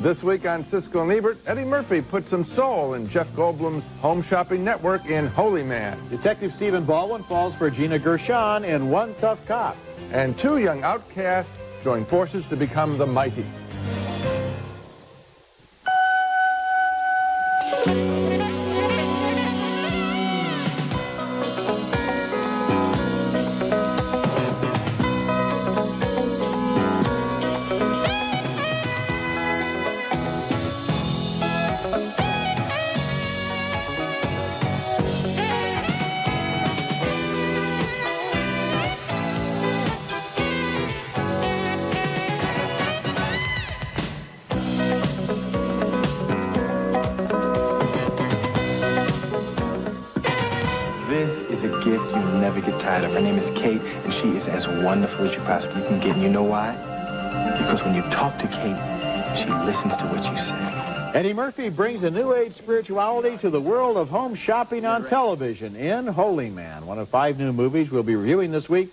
This week on Siskel and Ebert, Eddie Murphy put some soul in Jeff Goldblum's home shopping network in Holy Man. Detective Stephen Baldwin falls for Gina Gershon in One Tough Cop. And two young outcasts join forces to become the mighty. This is a gift you'll never get tired of. Her name is Kate, and she is as wonderful as you possibly can get. And you know why? Because when you talk to Kate, she listens to what you say. Eddie Murphy brings a new age spirituality to the world of home shopping on television in Holy Man, one of 5 new movies we'll be reviewing this week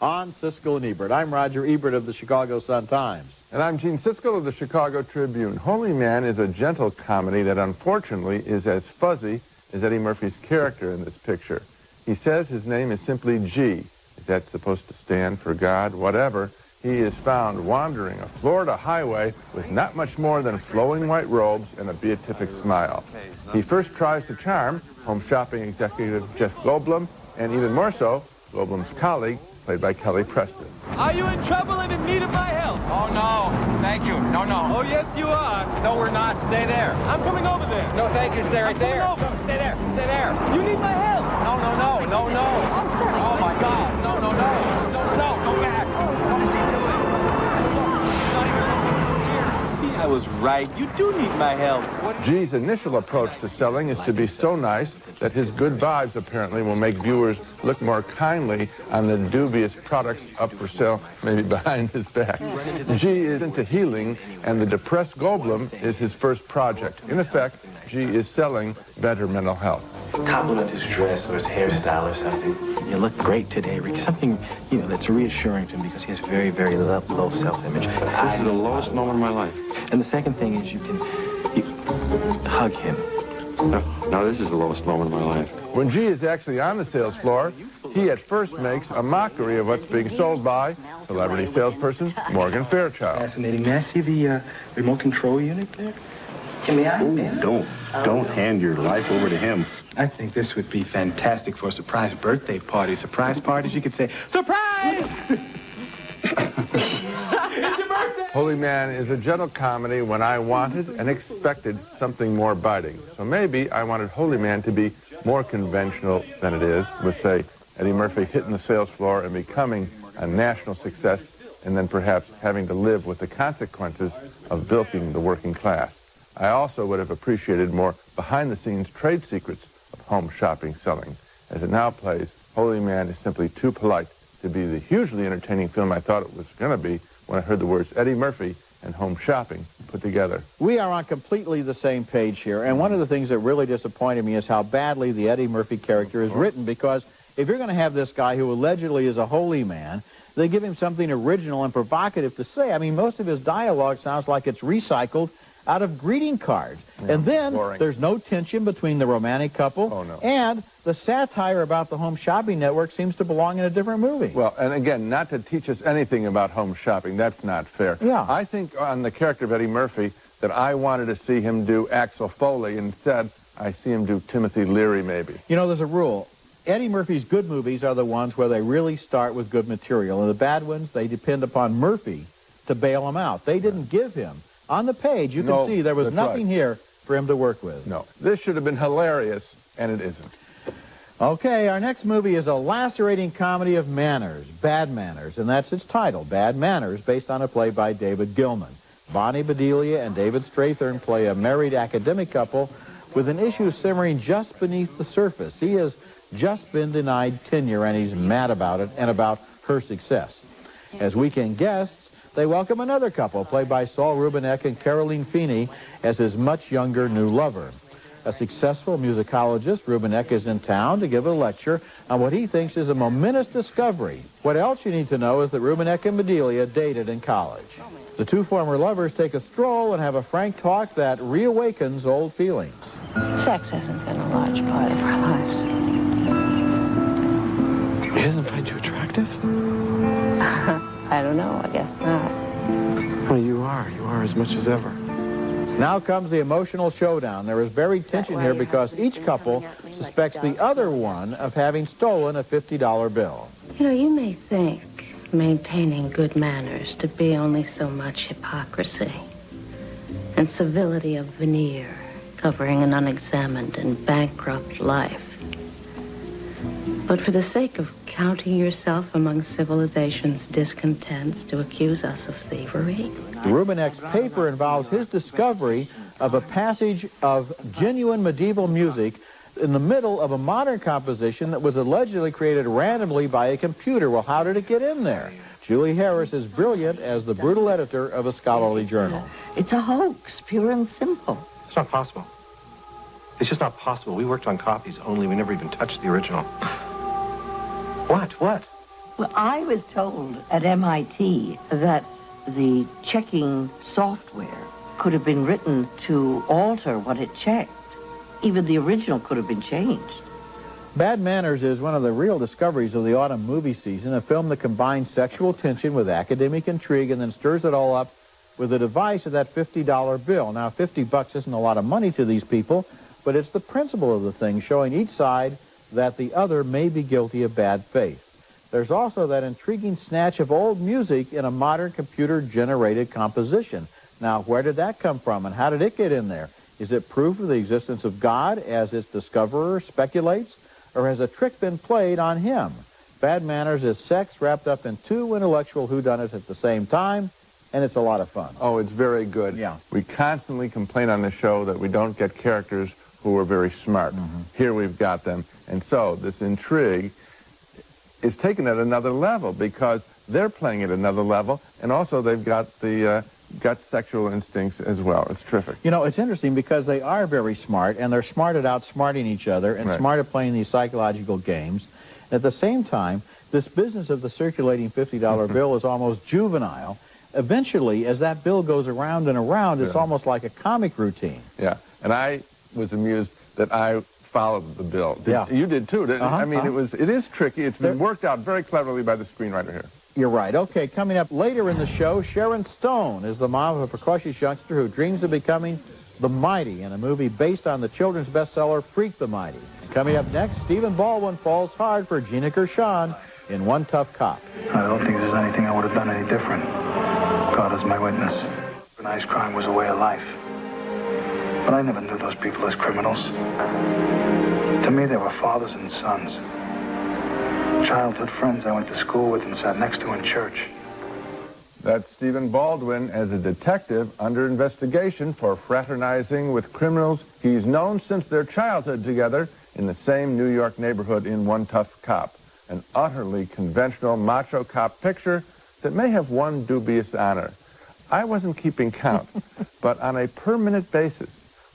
on Siskel and Ebert. I'm Roger Ebert of the Chicago Sun-Times. And I'm Gene Siskel of the Chicago Tribune. Holy Man is a gentle comedy that unfortunately is as fuzzy as Eddie Murphy's character in this picture. He says his name is simply G. Is that supposed to stand for God? Whatever. He is found wandering a Florida highway with not much more than flowing white robes and a beatific smile. He first tries to charm home shopping executive Jeff Goldblum, and even more so, Goldblum's colleague, played by Kelly Preston. Are you in trouble and in need of my help? Oh, no. Thank you. No, no. Oh, yes, you are. No, we're not. Stay there. I'm coming over there. No, thank you. Stay right there. I'm coming over. Stay there. Stay there. You need my help. No, no, no. No, no. I'm sorry. Oh, my God. No, no, no. No, no. Go back. What is he doing? He's not even looking here. See, I was right. You do need my help. G's initial approach to selling is to be so nice that his good vibes apparently will make viewers look more kindly on the dubious products up for sale, maybe behind his back. G is into healing, and the depressed Goldblum is his first project. In effect, G is selling better mental health. Compliment his dress or his hairstyle or something. You look great today, Rick. Something, you know, that's reassuring to him because he has very, very low self-image. This is the lowest moment of my life. And the second thing is you hug him. No, this is the lowest moment of my life. When G is actually on the sales floor, he at first makes a mockery of what's being sold by celebrity salesperson Morgan Fairchild. Fascinating. May I see the remote control unit there? May I? Don't hand your life over to him. I think this would be fantastic for a surprise birthday party. Surprise parties, you could say, surprise! Holy Man is a gentle comedy when I wanted and expected something more biting. So maybe I wanted Holy Man to be more conventional than it is, with, say, Eddie Murphy hitting the sales floor and becoming a national success, and then perhaps having to live with the consequences of bilking the working class. I also would have appreciated more behind-the-scenes trade secrets of home shopping selling. As it now plays, Holy Man is simply too polite to be the hugely entertaining film I thought it was going to be when I heard the words Eddie Murphy and home shopping put together. We are on completely the same page here, and one of the things that really disappointed me is how badly the Eddie Murphy character is written, because if you're going to have this guy who allegedly is a holy man, they give him something original and provocative to say. I mean, most of his dialogue sounds like it's recycled out of greeting cards. Yeah, and then there's no tension between the romantic couple, and the satire about the home shopping network seems to belong in a different movie. Well, and again, not to teach us anything about home shopping, that's not fair. Yeah. I think on the character of Eddie Murphy that I wanted to see him do Axel Foley. Instead, I see him do Timothy Leary, maybe. You know, there's a rule. Eddie Murphy's good movies are the ones where they really start with good material, and the bad ones, they depend upon Murphy to bail them out. They didn't give him. On the page, you can see there was nothing here for him to work with. No, this should have been hilarious, and it isn't. Okay, our next movie is a lacerating comedy of manners, Bad Manners, and that's its title, Bad Manners, based on a play by David Gilman. Bonnie Bedelia and David Strathern play a married academic couple with an issue simmering just beneath the surface. He has just been denied tenure, and he's mad about it and about her success. As weekend guests, they welcome another couple, played by Saul Rubinek and Caroline Feeney, as his much younger new lover. A successful musicologist, Rubinek is in town to give a lecture on what he thinks is a momentous discovery. What else you need to know is that Rubenek and Bedelia dated in college. The two former lovers take a stroll and have a frank talk that reawakens old feelings. Sex hasn't been a large part of our lives. He doesn't find you attractive? I don't know, I guess not. Well, you are. You are as much as ever. Now comes the emotional showdown. There is buried tension here because each couple suspects the other one of having stolen a $50 bill. You know, you may think maintaining good manners to be only so much hypocrisy and civility of veneer covering an unexamined and bankrupt life. But for the sake of counting yourself among civilization's discontents to accuse us of thievery? Rubenek's paper involves his discovery of a passage of genuine medieval music in the middle of a modern composition that was allegedly created randomly by a computer. Well, how did it get in there? Julie Harris is brilliant as the brutal editor of a scholarly journal. It's a hoax, pure and simple. It's not possible. It's just not possible. We worked on copies only. We never even touched the original. What? Well, I was told at MIT that the checking software could have been written to alter what it checked. Even the original could have been changed. Bad Manners is one of the real discoveries of the autumn movie season, a film that combines sexual tension with academic intrigue and then stirs it all up with the device of that $50 bill. Now, $50 isn't a lot of money to these people, but it's the principle of the thing, showing each side that the other may be guilty of bad faith. There's also that intriguing snatch of old music in a modern computer-generated composition. Now, where did that come from, and how did it get in there? Is it proof of the existence of God, as its discoverer speculates, or has a trick been played on him? Bad Manners is sex wrapped up in two intellectual whodunits at the same time, and it's a lot of fun. Oh, it's very good. Yeah. We constantly complain on the show that we don't get characters who are very smart. Here we've got them. And so this intrigue is taken at another level because they're playing at another level, and also they've got the sexual instincts as well. It's terrific. You know, it's interesting because they are very smart, and they're smart at outsmarting each other and smart at playing these psychological games. And at the same time, this business of the circulating $50 bill is almost juvenile. Eventually, as that bill goes around and around, it's almost like a comic routine. Yeah, and I was amused that I followed the bill. You did too, didn't you? I mean, it is tricky. It's been worked out very cleverly by the screenwriter here. You're right. Okay, coming up later in the show, Sharon Stone is the mom of a precocious youngster who dreams of becoming the Mighty in a movie based on the children's bestseller Freak the Mighty. And coming up next, Stephen Baldwin falls hard for Gina Gershon in One Tough Cop. I don't think there's anything I would have done any different. God is my witness. Organized crime was a way of life. But I never knew those people as criminals. To me, they were fathers and sons. Childhood friends I went to school with and sat next to in church. That's Stephen Baldwin as a detective under investigation for fraternizing with criminals he's known since their childhood together in the same New York neighborhood in One Tough Cop. An utterly conventional macho cop picture that may have one dubious honor. I wasn't keeping count, but on a per-minute basis,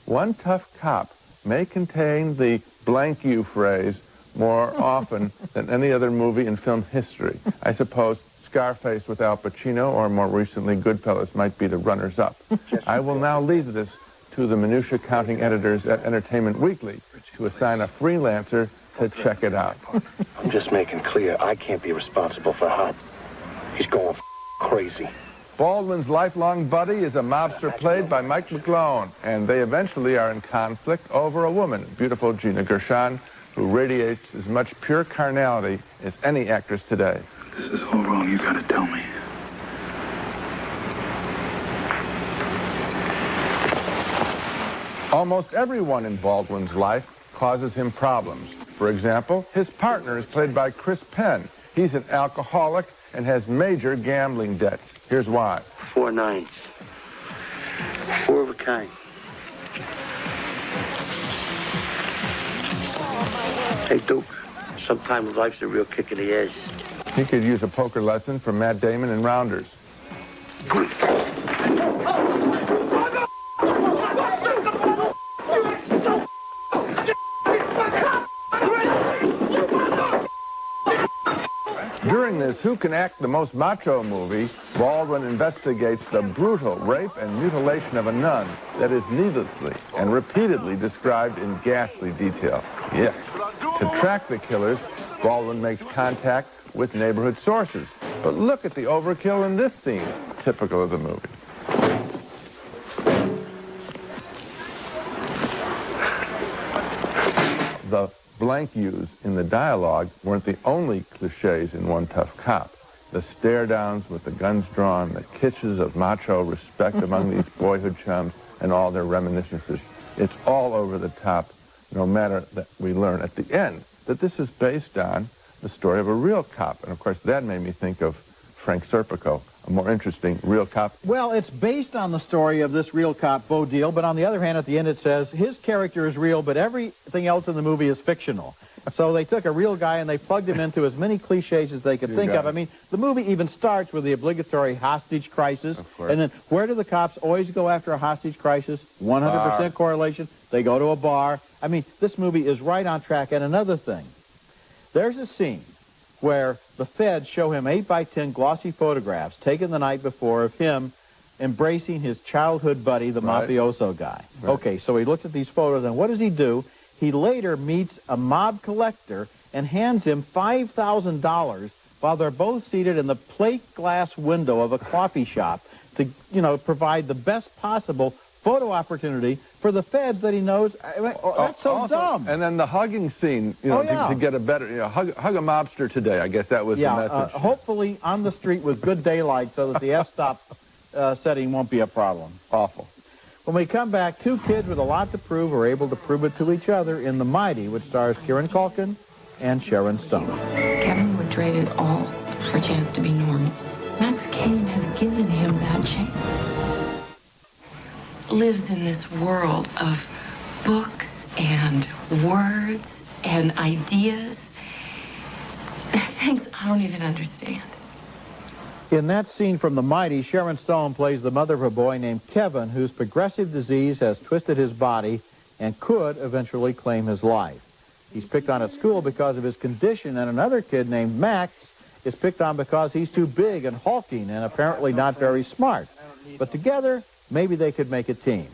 One Tough Cop may contain the blank you phrase more often than any other movie in film history. I suppose Scarface with Al Pacino, or more recently Goodfellas, might be the runners-up. I will now leave this to the minutia counting editors at Entertainment Weekly to assign a freelancer to check it out. I'm just making clear I can't be responsible for how he's going crazy. Baldwin's lifelong buddy is a mobster played by Mike McGlone, and they eventually are in conflict over a woman, beautiful Gina Gershon, who radiates as much pure carnality as any actress today. This is all wrong. You gotta tell me. Almost everyone in Baldwin's life causes him problems. For example, his partner is played by Chris Penn. He's an alcoholic and has major gambling debts. Here's why. 4 9s. 4 of a kind. Hey, Duke, sometimes life's a real kick in the ass. He could use a poker lesson from Matt Damon and Rounders. During this Who Can Act the Most Macho movie, Baldwin investigates the brutal rape and mutilation of a nun that is needlessly and repeatedly described in ghastly detail. Yes. To track the killers, Baldwin makes contact with neighborhood sources. But look at the overkill in this scene, typical of the movie. The blank yous in the dialogue weren't the only cliches in One Tough Cop. The stare-downs with the guns drawn, the kisses of macho respect among these boyhood chums, and all their reminiscences. It's all over the top, no matter that we learn at the end that this is based on the story of a real cop. And, of course, that made me think of Frank Serpico, a more interesting real cop. Well, it's based on the story of this real cop, Bo Deal, but on the other hand, at the end it says his character is real, but everything else in the movie is fictional. So they took a real guy and they plugged him into as many cliches as they could think of. I mean, the movie even starts with the obligatory hostage crisis. And then where do the cops always go after a hostage crisis? 100% correlation. They go to a bar. I mean, this movie is right on track. And another thing, there's a scene where the feds show him 8x10 glossy photographs taken the night before of him embracing his childhood buddy, the mafioso guy. Okay, so he looks at these photos, and what does he do? He later meets a mob collector and hands him $5,000 while they're both seated in the plate glass window of a coffee shop to, you know, provide the best possible photo opportunity for the feds that he knows. That's so dumb. And then the hugging scene, you know, to get a better, you know, hug a mobster today. I guess that was the message. Hopefully on the street with good daylight so that the f-stop setting won't be a problem. Awful. When we come back, two kids with a lot to prove are able to prove it to each other in The Mighty, which stars Kieran Culkin and Sharon Stone. Kevin would trade it all for a chance to be normal. Max Kane has given him that chance. Lives in this world of books and words and ideas. Things I don't even understand. In that scene from The Mighty, Sharon Stone plays the mother of a boy named Kevin, whose progressive disease has twisted his body and could eventually claim his life. He's picked on at school because of his condition, and another kid named Max is picked on because he's too big and hulking and apparently not very smart. But together, maybe they could make a team.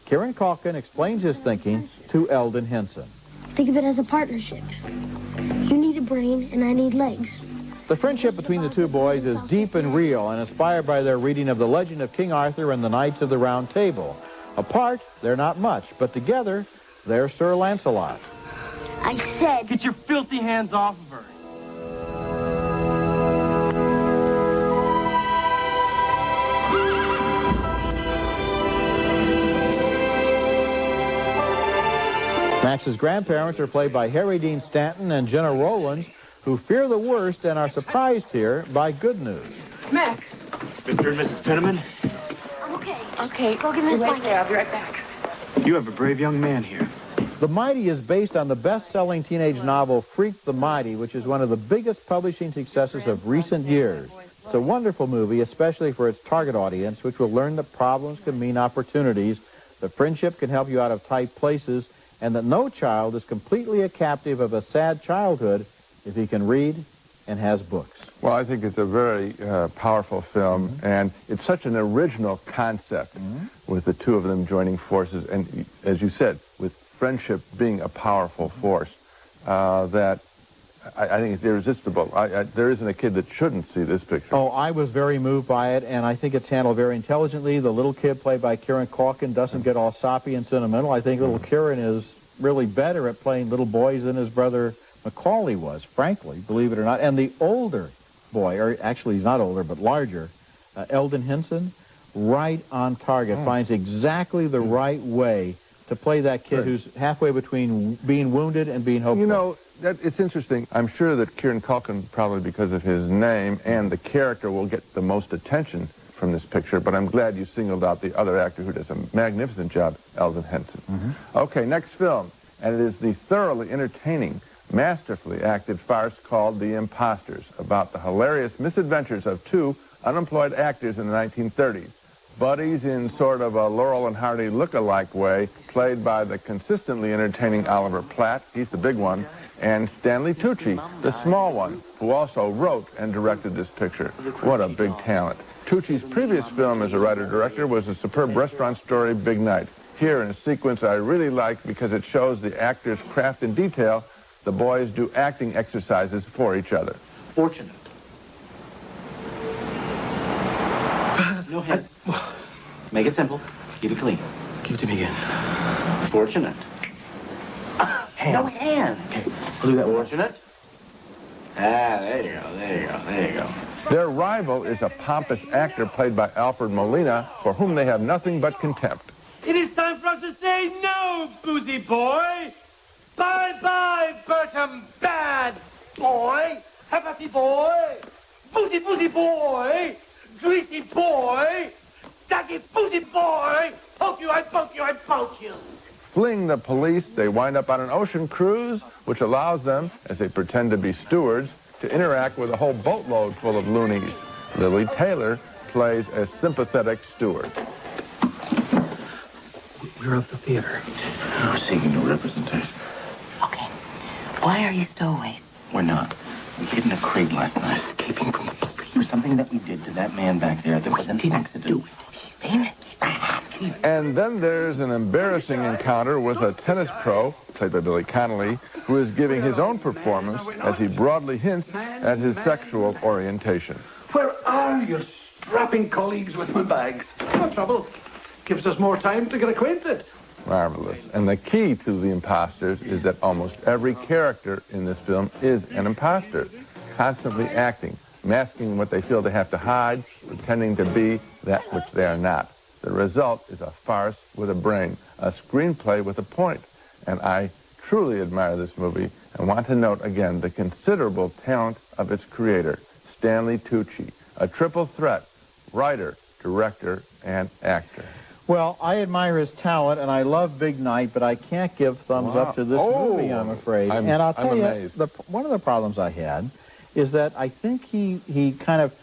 Kieran Culkin explains his thinking to Eldon Henson. Think of it as a partnership. You need a brain, and I need legs. The friendship between the two boys is deep and real and inspired by their reading of the legend of King Arthur and the Knights of the Round Table. Apart, they're not much, but together, they're Sir Lancelot. I said... Get your filthy hands off of her. Max's grandparents are played by Harry Dean Stanton and Jenna Rowlands, who fear the worst and are surprised here by good news. Max. Mr. and Mrs. Penniman? I'm okay. Okay. Go get me his blanket. I'll be right back. You have a brave young man here. The Mighty is based on the best-selling teenage novel Freak the Mighty, which is one of the biggest publishing successes of recent years. It's a wonderful movie, especially for its target audience, which will learn that problems can mean opportunities, that friendship can help you out of tight places, and that no child is completely a captive of a sad childhood if he can read and has books. Well, I think it's a very powerful film, and it's such an original concept with the two of them joining forces, and as you said, with friendship being a powerful force, that I think it's irresistible. There isn't a kid that shouldn't see this picture. Oh, I was very moved by it, and I think it's handled very intelligently. The little kid played by Kieran Culkin doesn't get all soppy and sentimental. I think little Kieran is really better at playing little boys than his brother Macaulay was, frankly, believe it or not. And the older boy, or actually he's not older, but larger, Eldon Henson, right on target, finds exactly the right way to play that kid who's halfway between being wounded and being hopeful. You know, it's interesting. I'm sure that Kieran Culkin, probably because of his name and the character, will get the most attention from this picture, but I'm glad you singled out the other actor who does a magnificent job, Eldon Henson. Okay, next film, and it is the thoroughly entertaining, masterfully acted farce called The Impostors, about the hilarious misadventures of two unemployed actors in the 1930s. Buddies in sort of a Laurel and Hardy look-alike way, played by the consistently entertaining Oliver Platt, he's the big one, and Stanley Tucci, the small one, who also wrote and directed this picture. What a big talent. Tucci's previous film as a writer-director was the superb restaurant story, Big Night. Here in a sequence I really like because it shows the actors' craft in detail. The boys do acting exercises for each other. Fortunate. No head. Make it simple. Keep it clean. Give it to me again. Fortunate. Hands. No hand. Okay, I'll do that once. Fortunate. There you go, there you go, there you go. Their rival is a pompous actor played by Alfred Molina, for whom they have nothing but contempt. It is time for us to say no, boozy boy. Bye-bye, Bertram, bad boy. Happy boy. Boozy, boozy boy. Greasy boy. Ducky, boozy boy. Poke you, I poke you, I poke you. Fleeing the police, they wind up on an ocean cruise, which allows them, as they pretend to be stewards, to interact with a whole boatload full of loonies. Lily Taylor plays a sympathetic steward. We're at the theater. We're seeking no representation. Okay. Why are you stowaways? We're not. We hid in a crate last night, escaping from the police. There's something that we did to that man back there that was an accident. And then there's an embarrassing encounter with a tennis pro, played by Billy Connolly, who is giving his own performance as he broadly hints at his sexual orientation. Where are your strapping colleagues with my bags? No trouble. Gives us more time to get acquainted. Marvelous. And the key to The Impostors is that almost every character in this film is an imposter, constantly acting, masking what they feel they have to hide, pretending to be that which they are not. The result is a farce with a brain, a screenplay with a point. And I truly admire this movie and want to note again the considerable talent of its creator, Stanley Tucci, a triple threat, writer, director, and actor. Well, I admire his talent, and I love Big Night, but I can't give thumbs up to this movie, I'm afraid. And I'll tell you, one of the problems I had is that I think he kind of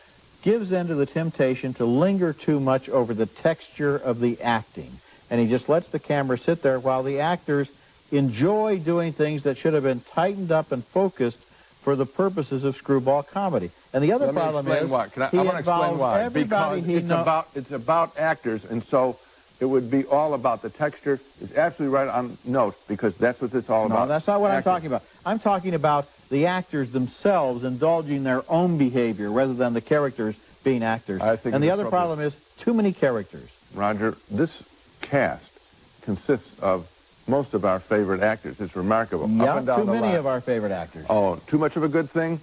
gives in to the temptation to linger too much over the texture of the acting. And he just lets the camera sit there while the actors enjoy doing things that should have been tightened up and focused for the purposes of screwball comedy. And the other problem is, I want to explain why. Because it's about actors, and so it would be all about the texture. It's absolutely right on note, because that's what it's all about. No, that's not what I'm talking about. I'm talking about the actors themselves indulging their own behavior rather than the characters being actors. And the other problem is too many characters. Roger, this cast consists of most of our favorite actors. It's remarkable. Yeah, up and down too the many line. of our favorite actors. Oh, too much of a good thing?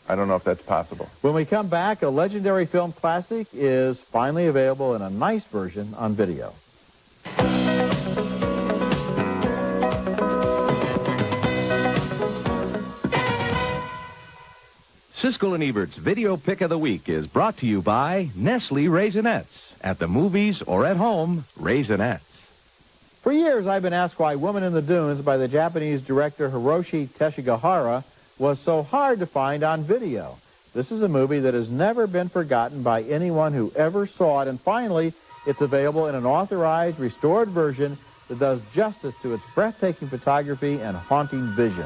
I don't know if that's possible. When we come back, a legendary film classic is finally available in a nice version on video. Siskel and Ebert's Video Pick of the Week is brought to you by Nestle Raisinets. At the movies or at home, Raisinets. For years, I've been asked why Woman in the Dunes by the Japanese director Hiroshi Teshigahara was so hard to find on video. This is a movie that has never been forgotten by anyone who ever saw it, and finally, it's available in an authorized, restored version that does justice to its breathtaking photography and haunting vision.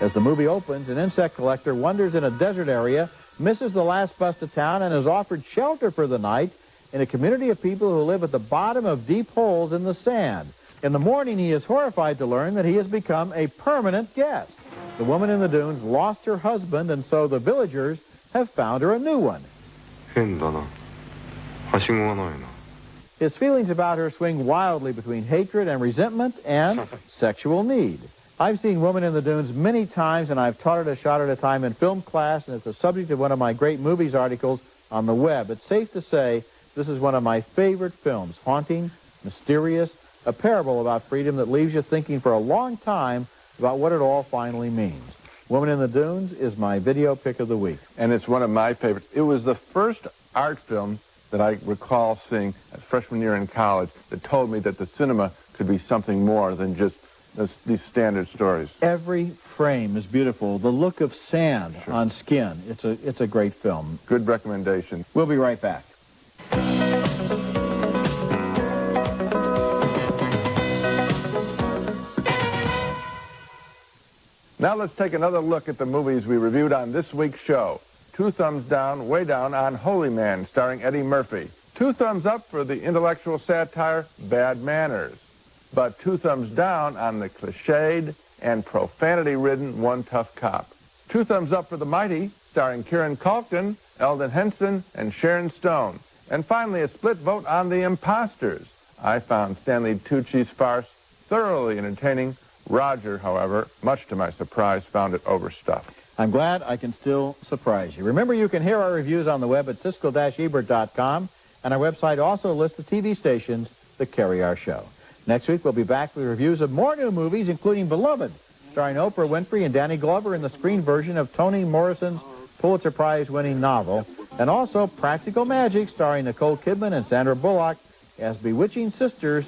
As the movie opens, an insect collector wanders in a desert area, misses the last bus to town, and is offered shelter for the night in a community of people who live at the bottom of deep holes in the sand. In the morning, he is horrified to learn that he has become a permanent guest. The woman in the dunes lost her husband, and so the villagers have found her a new one. His feelings about her swing wildly between hatred and resentment and sexual need. I've seen Woman in the Dunes many times, and I've taught it a shot at a time in film class, and it's the subject of one of my great movies articles on the web. It's safe to say this is one of my favorite films, haunting, mysterious, a parable about freedom that leaves you thinking for a long time about what it all finally means. Woman in the Dunes is my video pick of the week. And it's one of my favorites. It was the first art film that I recall seeing at freshman year in college that told me that the cinema could be something more than just these standard stories. Every frame is beautiful. The look of sand on skin. It's a great film. Good recommendation. We'll be right back. Now let's take another look at the movies we reviewed on this week's show. 2 thumbs down, way down on Holy Man, starring Eddie Murphy. 2 thumbs up for the intellectual satire Bad Manners. But 2 thumbs down on the cliched and profanity-ridden One Tough Cop. 2 thumbs up for The Mighty, starring Kieran Culkin, Eldon Henson, and Sharon Stone. And finally, a split vote on The Impostors. I found Stanley Tucci's farce thoroughly entertaining. Roger, however, much to my surprise, found it overstuffed. I'm glad I can still surprise you. Remember, you can hear our reviews on the web at Siskel-Ebert.com, and our website also lists the TV stations that carry our show. Next week, we'll be back with reviews of more new movies, including Beloved, starring Oprah Winfrey and Danny Glover in the screen version of Toni Morrison's Pulitzer Prize-winning novel, and also Practical Magic, starring Nicole Kidman and Sandra Bullock as bewitching sisters